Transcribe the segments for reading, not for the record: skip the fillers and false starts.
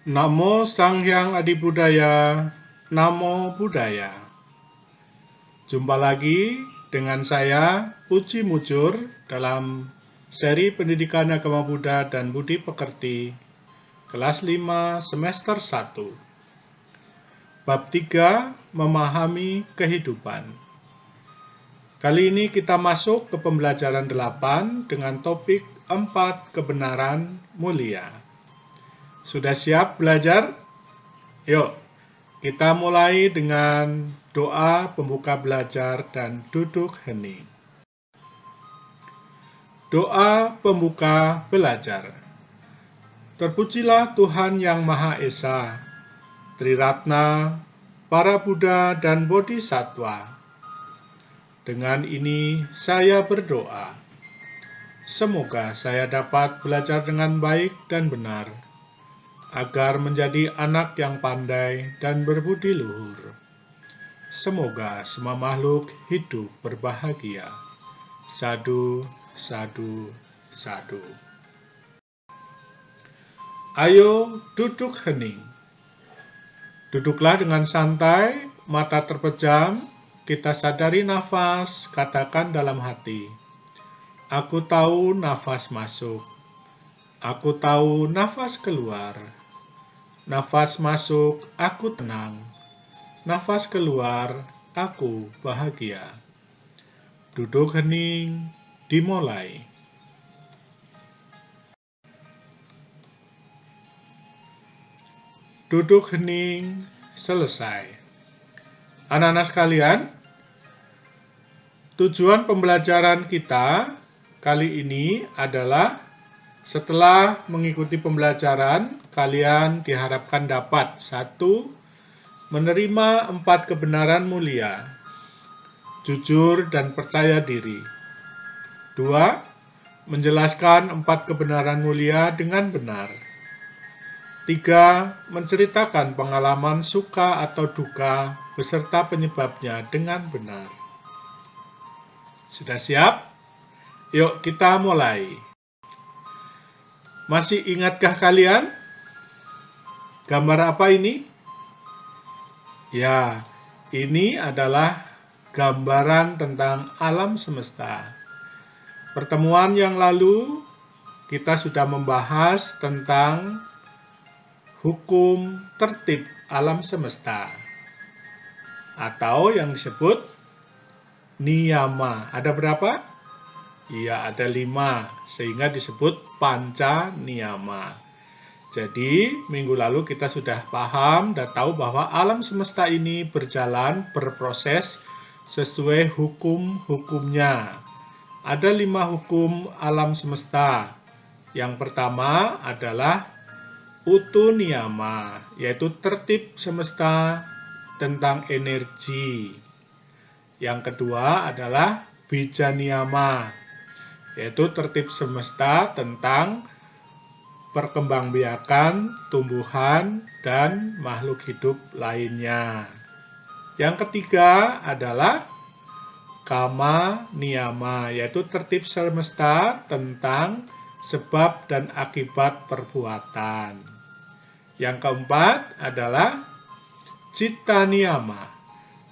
Namo Sang Hyang Adibudaya, Namo Buddhaya. Jumpa lagi dengan saya, Puji Mujur, dalam seri Pendidikan Agama Buddha dan Budi Pekerti, kelas 5, semester 1. Bab 3, Memahami Kehidupan. Kali ini kita masuk ke pembelajaran 8 dengan topik 4 kebenaran mulia. Sudah siap belajar? Yuk, kita mulai dengan doa pembuka belajar dan duduk hening. Doa pembuka belajar. Terpujilah Tuhan Yang Maha Esa, Triratna, para Buddha dan Bodhisattva. Dengan ini saya berdoa. Semoga saya dapat belajar dengan baik dan benar, agar menjadi anak yang pandai dan berbudi luhur. Semoga semua makhluk hidup berbahagia. Sadu, sadu, sadu. Ayo duduk hening. Duduklah dengan santai, mata terpejam, kita sadari nafas, katakan dalam hati. Aku tahu nafas masuk. Aku tahu nafas keluar. Nafas masuk, aku tenang. Nafas keluar, aku bahagia. Duduk hening, dimulai. Duduk hening, selesai. Anak-anak sekalian, tujuan pembelajaran kita kali ini adalah setelah mengikuti pembelajaran, kalian diharapkan dapat 1. Menerima 4 kebenaran mulia, jujur dan percaya diri. 2. Menjelaskan 4 kebenaran mulia dengan benar. 3. Menceritakan pengalaman suka atau duka beserta penyebabnya dengan benar. Sudah siap? Yuk kita mulai. Masih ingatkah kalian? Gambar apa ini? Ya, ini adalah gambaran tentang alam semesta. Pertemuan yang lalu, kita sudah membahas tentang hukum tertib alam semesta, atau yang disebut niyama. Ada berapa? Iya, ada 5, sehingga disebut panca niyama. Jadi, minggu lalu kita sudah paham dan tahu bahwa alam semesta ini berjalan, berproses sesuai hukum-hukumnya. Ada 5 hukum alam semesta. Yang pertama adalah utu niyama, yaitu tertib semesta tentang energi. Yang kedua adalah bija niyama, yaitu tertib semesta tentang perkembangbiakan tumbuhan dan makhluk hidup lainnya. Yang ketiga adalah kama niyama, yaitu tertib semesta tentang sebab dan akibat perbuatan. Yang keempat adalah citta niyama,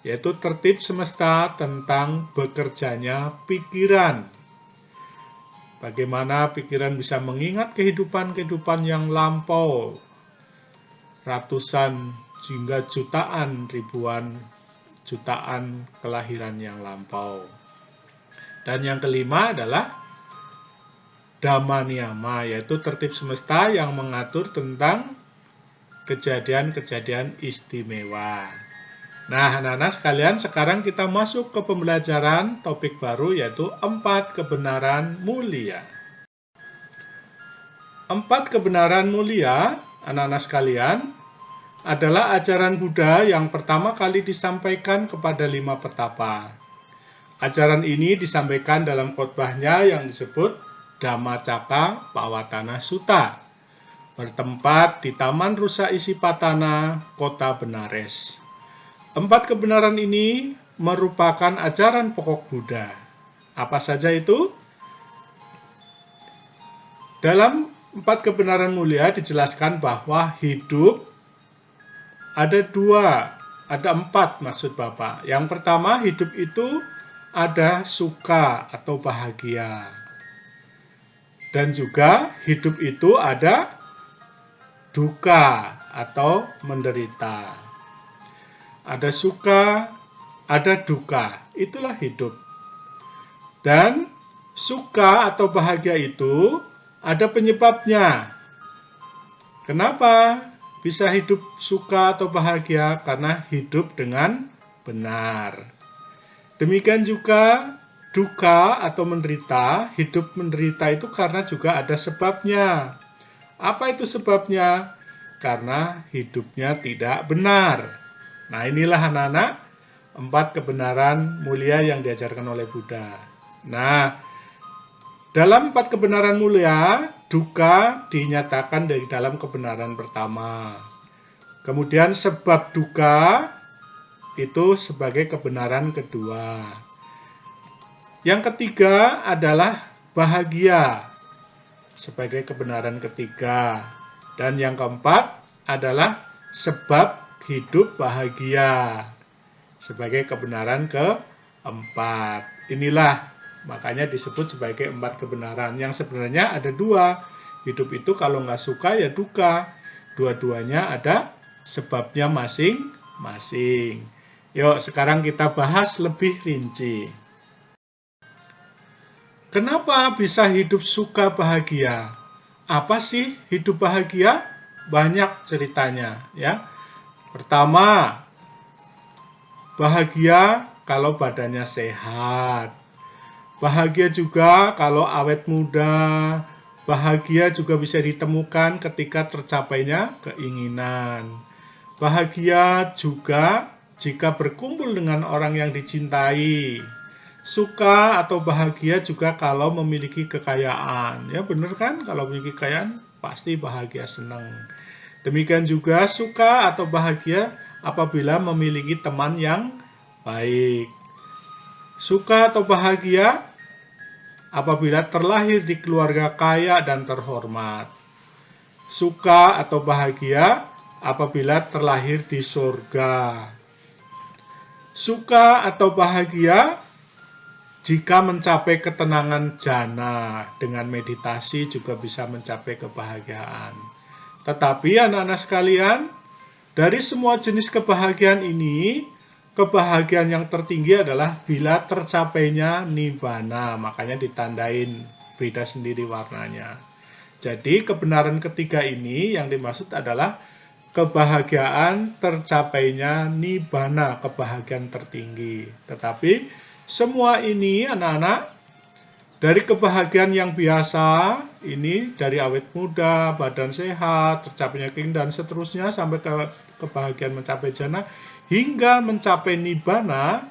yaitu tertib semesta tentang bekerjanya pikiran. Bagaimana pikiran bisa mengingat kehidupan-kehidupan yang lampau, ratusan hingga jutaan, ribuan, jutaan kelahiran yang lampau. Dan yang kelima adalah dhamma niyama, yaitu tertib semesta yang mengatur tentang kejadian-kejadian istimewa. Nah, anak-anak sekalian, sekarang kita masuk ke pembelajaran topik baru, yaitu 4 kebenaran mulia. 4 kebenaran mulia, anak-anak sekalian, adalah ajaran Buddha yang pertama kali disampaikan kepada 5 petapa. Ajaran ini disampaikan dalam khotbahnya yang disebut Dhammacakka Pavattana Sutta, bertempat di Taman Rusa Isipatana, Kota Benares. 4 kebenaran ini merupakan ajaran pokok Buddha. Apa saja itu? Dalam empat kebenaran mulia dijelaskan bahwa hidup ada empat maksud Bapak. Yang pertama, hidup itu ada suka atau bahagia. Dan juga hidup itu ada duka atau menderita. Ada suka, ada duka. Itulah hidup. Dan suka atau bahagia itu ada penyebabnya. Kenapa bisa hidup suka atau bahagia? Karena hidup dengan benar. Demikian juga duka atau menderita, hidup menderita itu karena juga ada sebabnya. Apa itu sebabnya? Karena hidupnya tidak benar. Nah, inilah anak-anak, empat kebenaran mulia yang diajarkan oleh Buddha. Nah, dalam empat kebenaran mulia, duka dinyatakan dari dalam kebenaran pertama. Kemudian sebab duka itu sebagai kebenaran kedua. Yang ketiga adalah bahagia sebagai kebenaran ketiga. Dan yang keempat adalah sebab hidup bahagia sebagai kebenaran keempat. Inilah makanya disebut sebagai empat kebenaran. Yang sebenarnya ada dua. Hidup itu kalau nggak suka ya duka. Dua-duanya ada sebabnya masing-masing. Yuk sekarang kita bahas lebih rinci. Kenapa bisa hidup suka bahagia? Apa sih hidup bahagia? Banyak ceritanya ya. Pertama, bahagia kalau badannya sehat. Bahagia juga kalau awet muda. Bahagia juga bisa ditemukan ketika tercapainya keinginan. Bahagia juga jika berkumpul dengan orang yang dicintai. Suka atau bahagia juga kalau memiliki kekayaan. Ya benar kan? Kalau memiliki kekayaan pasti bahagia, senang. Demikian juga suka atau bahagia apabila memiliki teman yang baik. Suka atau bahagia apabila terlahir di keluarga kaya dan terhormat. Suka atau bahagia apabila terlahir di surga. Suka atau bahagia jika mencapai ketenangan jana, dengan meditasi juga bisa mencapai kebahagiaan. Tetapi anak-anak sekalian, dari semua jenis kebahagiaan ini, kebahagiaan yang tertinggi adalah bila tercapainya nibbana. Makanya ditandain beda sendiri warnanya. Jadi kebenaran ketiga ini yang dimaksud adalah kebahagiaan tercapainya nibbana, kebahagiaan tertinggi. Tetapi semua ini anak-anak, dari kebahagiaan yang biasa, ini dari awet muda, badan sehat, tercapainya keinginan dan seterusnya sampai ke kebahagiaan mencapai jana, hingga mencapai nibbana,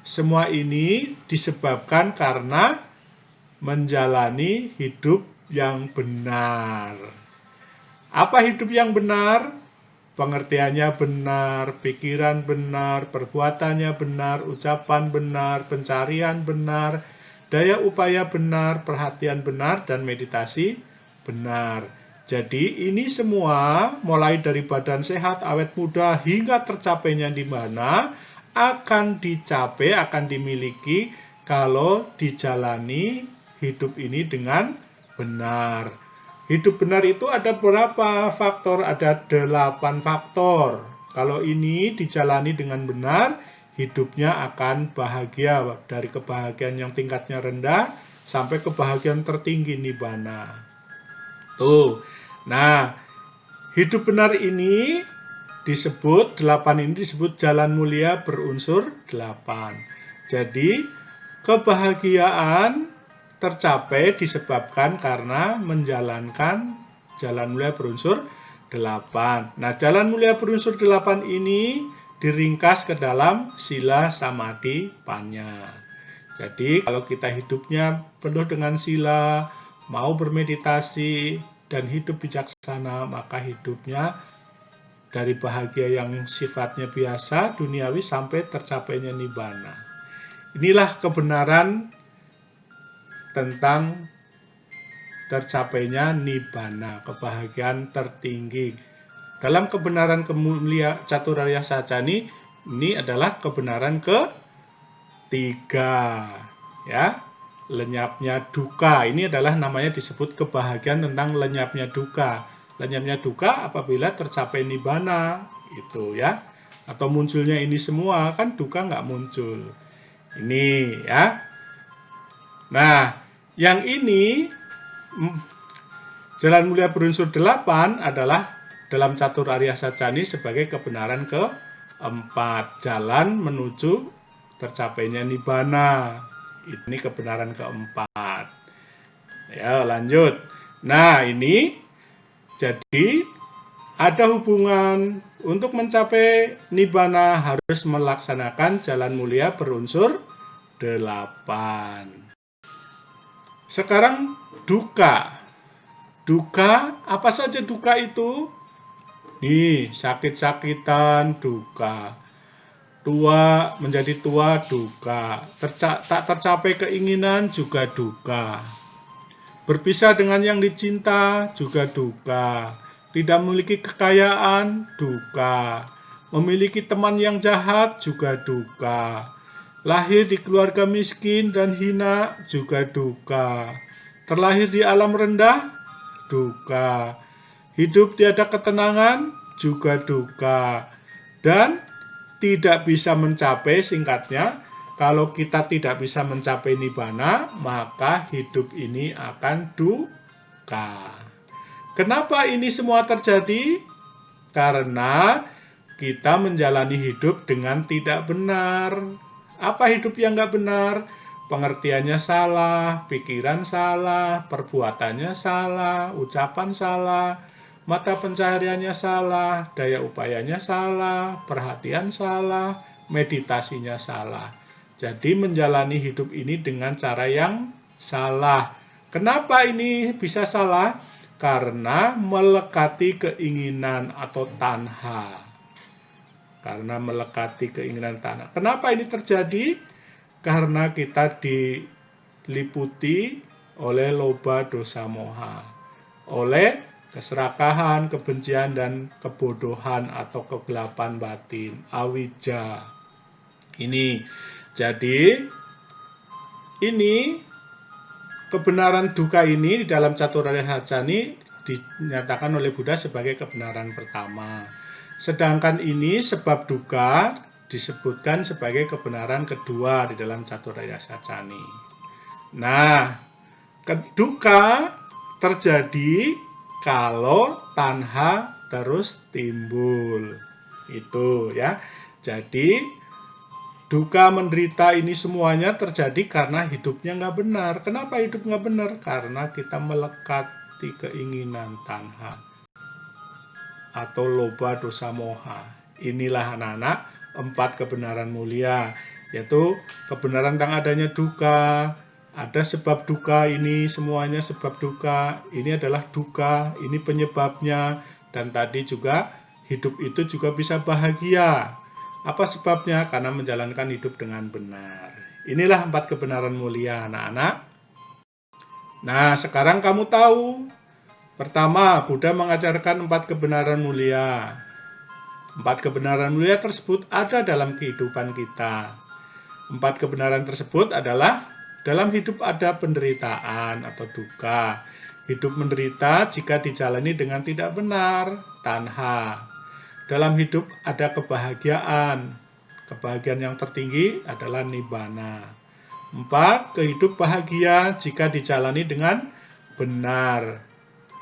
semua ini disebabkan karena menjalani hidup yang benar. Apa hidup yang benar? Pengertiannya benar, pikiran benar, perbuatannya benar, ucapan benar, pencarian benar, daya upaya benar, perhatian benar, dan meditasi benar. Jadi ini semua mulai dari badan sehat, awet muda, hingga tercapainya nibbana akan dicapai, akan dimiliki kalau dijalani hidup ini dengan benar. Hidup benar itu ada berapa faktor? Ada 8 faktor. Kalau ini dijalani dengan benar, hidupnya akan bahagia. Dari kebahagiaan yang tingkatnya rendah, sampai kebahagiaan tertinggi nibbana. Tuh. Nah, hidup benar ini disebut, 8 ini disebut jalan mulia berunsur 8. Jadi, kebahagiaan tercapai disebabkan karena menjalankan jalan mulia berunsur 8. Nah, jalan mulia berunsur 8 ini diringkas ke dalam sila samadhi panya. Jadi, kalau kita hidupnya penuh dengan sila, mau bermeditasi, dan hidup bijaksana, maka hidupnya dari bahagia yang sifatnya biasa, duniawi, sampai tercapainya nibbana. Inilah kebenaran tentang tercapainya nibbana, kebahagiaan tertinggi. Dalam kebenaran kemulia Caturarya Sacani, ini adalah kebenaran ketiga, ya. Lenyapnya duka, ini adalah namanya disebut kebahagiaan tentang lenyapnya duka. Lenyapnya duka apabila tercapai nibbana, itu ya. Atau munculnya ini semua, kan duka nggak muncul. Ini ya. Nah, yang ini jalan mulia berunsur 8 adalah dalam Catur Arya Sacani sebagai kebenaran keempat, jalan menuju tercapainya nibbana. Ini kebenaran keempat. Ya, lanjut. Nah, ini jadi ada hubungan untuk mencapai nibbana harus melaksanakan jalan mulia berunsur 8. Sekarang duka. Duka, apa saja duka itu? Nih, sakit-sakitan, duka. Tua, menjadi tua, duka. Tak tercapai keinginan, juga duka. Berpisah dengan yang dicinta, juga duka. Tidak memiliki kekayaan, duka. Memiliki teman yang jahat, juga duka. Lahir di keluarga miskin dan hina, juga duka. Terlahir di alam rendah, duka. Hidup tiada ketenangan, juga duka. Dan tidak bisa mencapai, singkatnya, kalau kita tidak bisa mencapai nibbana, maka hidup ini akan duka. Kenapa ini semua terjadi? Karena kita menjalani hidup dengan tidak benar. Apa hidup yang nggak benar? Pengertiannya salah, pikiran salah, perbuatannya salah, ucapan salah, mata pencahariannya salah, daya upayanya salah, perhatian salah, meditasinya salah. Jadi menjalani hidup ini dengan cara yang salah. Kenapa ini bisa salah? Karena melekati keinginan atau tanha. Karena melekati keinginan tanha. Kenapa ini terjadi? Karena kita diliputi oleh loba dosa moha. Oleh keserakahan, kebencian, dan kebodohan atau kegelapan batin, awija. Ini, jadi ini kebenaran duka ini di dalam Catur Arya Sacani dinyatakan oleh Buddha sebagai kebenaran pertama. Sedangkan ini sebab duka disebutkan sebagai kebenaran kedua di dalam Catur Arya Sacani. Nah, duka terjadi kalau tanha terus timbul. Itu ya. Jadi duka menderita ini semuanya terjadi karena hidupnya nggak benar. Kenapa hidup nggak benar? Karena kita melekati keinginan tanha atau loba dosa moha. Inilah anak-anak 4 kebenaran mulia, yaitu kebenaran tentang adanya duka. Ada sebab duka, ini semuanya sebab duka. Ini adalah duka, ini penyebabnya. Dan tadi juga hidup itu juga bisa bahagia. Apa sebabnya? Karena menjalankan hidup dengan benar. Inilah 4 kebenaran mulia, anak-anak. Nah, sekarang kamu tahu. Pertama, Buddha mengajarkan 4 kebenaran mulia. 4 kebenaran mulia tersebut ada dalam kehidupan kita. 4 kebenaran tersebut adalah dalam hidup ada penderitaan atau duka. Hidup menderita jika dijalani dengan tidak benar, tanha. Dalam hidup ada kebahagiaan. Kebahagiaan yang tertinggi adalah nibbana. 4, kehidup bahagia jika dijalani dengan benar.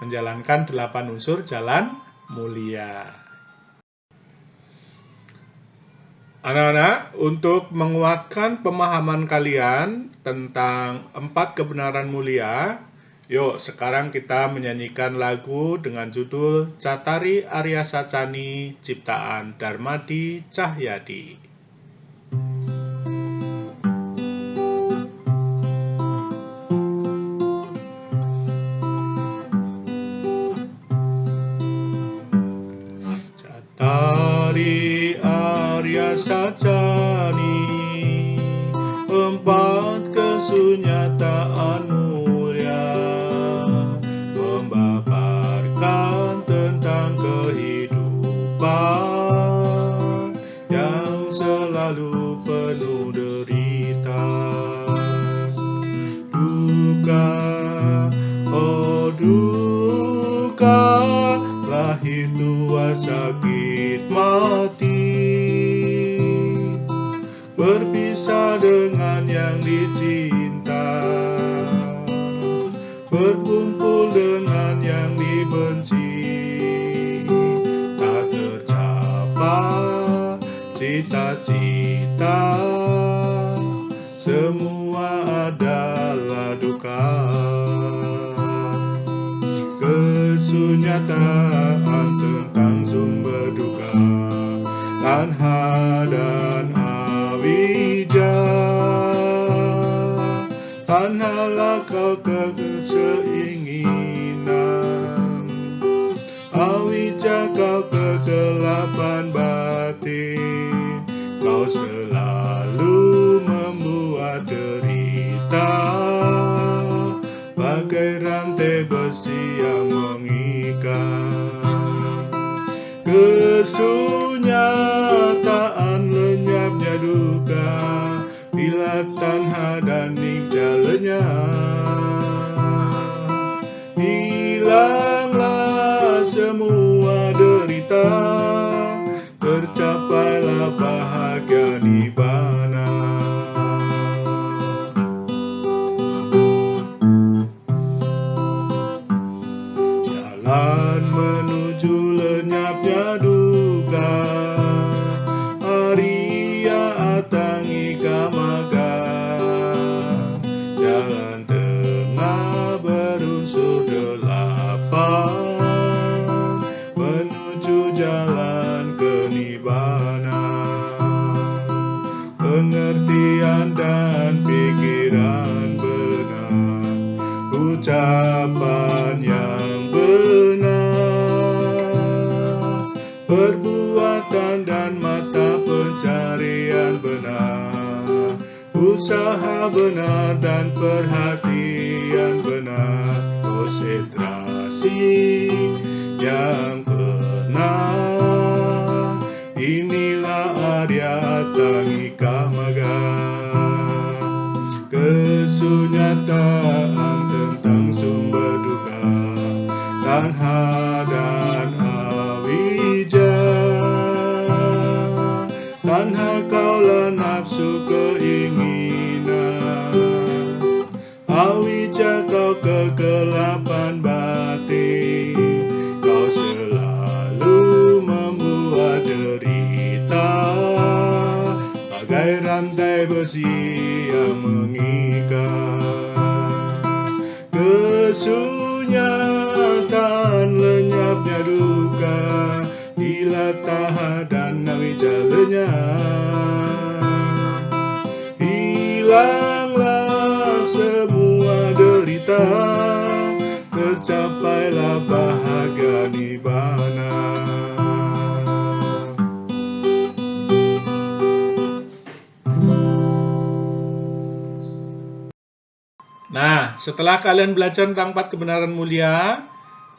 Menjalankan 8 unsur jalan mulia. Anak-anak, untuk menguatkan pemahaman kalian tentang 4 kebenaran mulia, yuk sekarang kita menyanyikan lagu dengan judul Cattari Arya Sacani ciptaan Darmadi Cahyadi. Cattari Arya Sacani, 4 kesunyataan mulia, duka, lahir tua sakit mati, berpisah dengan yang dicinta, berkumpul dengan yang dibenci, tak tercapai cita-cita, semua adalah duka. Kesunyataan tentang sumber duka, Tanha dan Awija. Tanhalah kau keinginan, Awija kau kegelapan batin, kau selalu membuat derita, bagai rantai besi yang mengikat. Kesunyataan lenyapnya duka, bila Tanha dan Ningja lenyap, hilanglah semua derita, tercapailah bahagia Nibbana. Jalan menuju lenyapnya duka, Arya Atangika Magga. Jalan tengah berunsur 8, menuju jalan ke Nibbana. Pengertian dan pikiran benar, ucapan yang benar, perbuatan dan mata pencarian benar, usaha benar dan perhatian benar, konsentrasi yang benar. Inilah Arya Atangika Magga. Kesunyataan tentang sumber duka, Tanha dan Awija. Tanha kaulah nafsu keinginan, Awija kau kegelapan batin, kau selalu membuat derita, bagai rantai besi yang mengikat. Kesunyataan lenyapnya duka, bila Tanha dan Awija lenyap, hilanglah semua derita, tercapailah bahagia Nibbana. Nah, setelah kalian belajar tentang 4 kebenaran mulia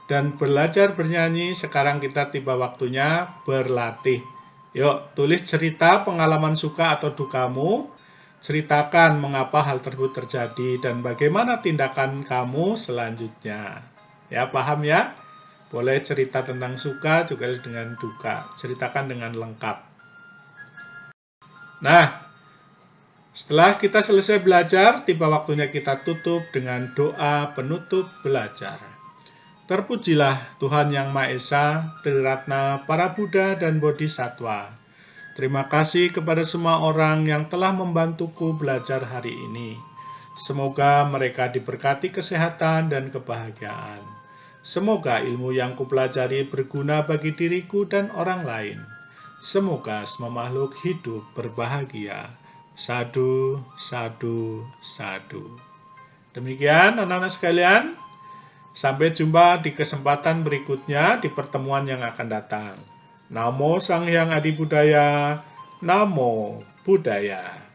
dan belajar bernyanyi, sekarang kita tiba waktunya berlatih. Yuk, tulis cerita pengalaman suka atau dukamu, ceritakan mengapa hal tersebut terjadi dan bagaimana tindakan kamu selanjutnya. Ya, paham ya? Boleh cerita tentang suka juga dengan duka, ceritakan dengan lengkap. Nah, setelah kita selesai belajar, tiba waktunya kita tutup dengan doa penutup belajar. Terpujilah Tuhan Yang Maha Esa, Triratna, para Buddha dan Bodhisattva. Terima kasih kepada semua orang yang telah membantuku belajar hari ini. Semoga mereka diberkati kesehatan dan kebahagiaan. Semoga ilmu yang kupelajari berguna bagi diriku dan orang lain. Semoga semua makhluk hidup berbahagia. Sadhu, sadhu, sadhu. Demikian anak-anak sekalian, sampai jumpa di kesempatan berikutnya di pertemuan yang akan datang. Namo Sang Hyang Adi Buddhaya, Namo Buddhaya.